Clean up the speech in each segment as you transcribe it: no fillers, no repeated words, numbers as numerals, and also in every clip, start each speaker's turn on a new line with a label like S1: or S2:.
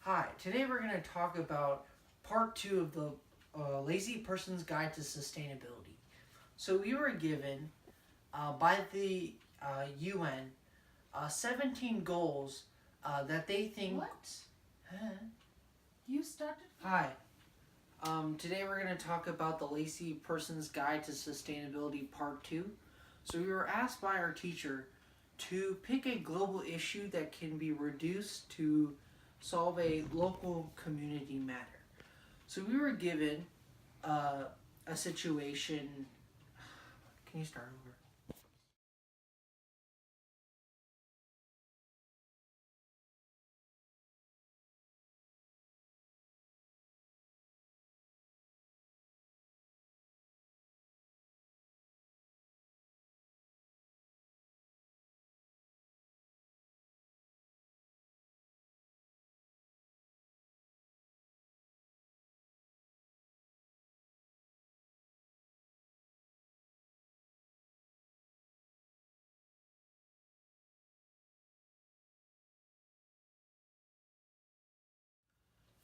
S1: Hi, today we're going to talk about part two of the Lazy Person's Guide to Sustainability. So we were given by the UN 17 goals that they think...
S2: What?
S1: Huh?
S2: You started?
S1: Hi. Today we're going to talk about the Lazy Person's Guide to Sustainability part two. So we were asked by our teacher to pick a global issue that can be reduced to solve a local community matter. So we were given a situation. Can you start over?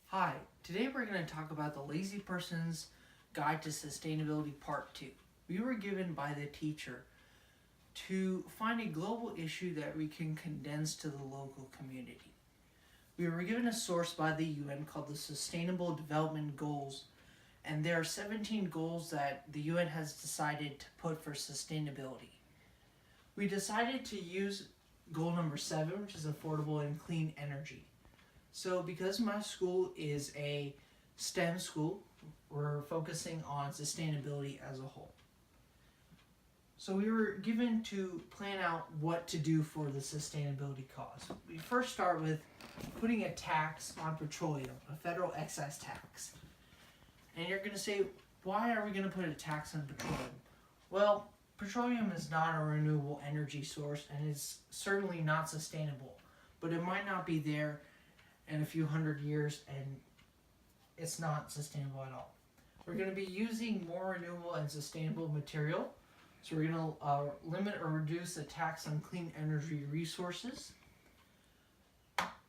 S1: Hi, today we're going to talk about the Lazy Person's Guide to Sustainability Part 2. We were given by the teacher to find a global issue that we can condense to the local community. We were given a source by the UN called the Sustainable Development Goals, and there are 17 goals that the UN has decided to put for sustainability. We decided to use goal number 7, which is affordable and clean energy. So because my school is a STEM school, we're focusing on sustainability as a whole. So we were given to plan out what to do for the sustainability cause. We first start with putting a tax on petroleum, a federal excise tax. And you're going to say, why are we going to put a tax on petroleum? Well, petroleum is not a renewable energy source and is certainly not sustainable, but it might not be there in a few hundred years and it's not sustainable at all. We're going to be using more renewable and sustainable material. So we're going to limit or reduce the tax on clean energy resources.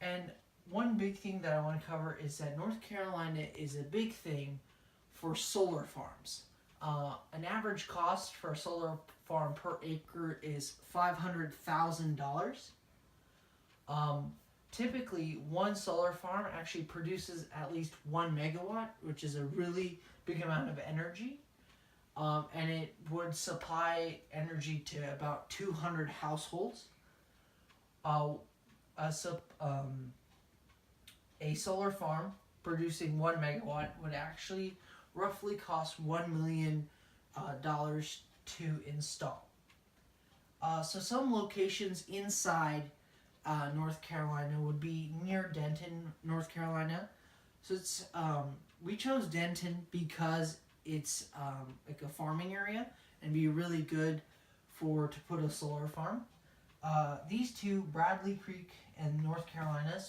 S1: And one big thing that I want to cover is that North Carolina is a big thing for solar farms. An average cost for a solar farm per acre is $500,000. Typically, one solar farm actually produces at least 1 megawatt, which is a really big amount of energy. And it would supply energy to about 200 households. A solar farm producing 1 megawatt would actually roughly cost $1 million to install. So some locations inside North Carolina would be near Denton, North Carolina. So it's we chose Denton because it's like a farming area and be really good to put a solar farm. These two, Bradley Creek and North Carolina,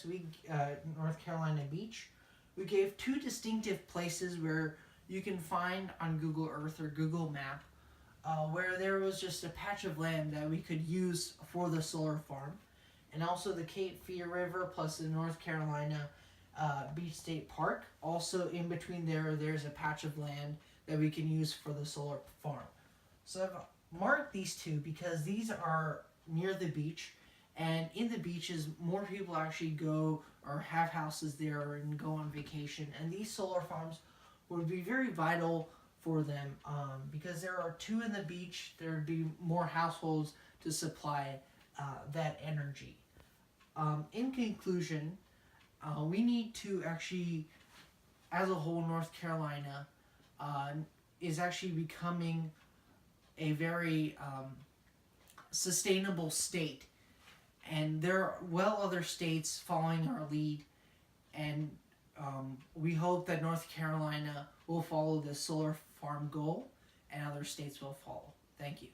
S1: North Carolina Beach, we gave two distinctive places where you can find on Google Earth or Google Map where there was just a patch of land that we could use for the solar farm. And also the Cape Fear River plus the North Carolina Beach State Park. Also in between there's a patch of land that we can use for the solar farm. So I've marked these two because these are near the beach, and in the beaches more people actually go or have houses there and go on vacation, and these solar farms would be very vital for them because there are two in the beach. There would be more households to supply that energy. In conclusion, we need to actually, as a whole, North Carolina is actually becoming a very sustainable state. And there are other states following our lead. And we hope that North Carolina will follow the solar farm goal and other states will follow. Thank you.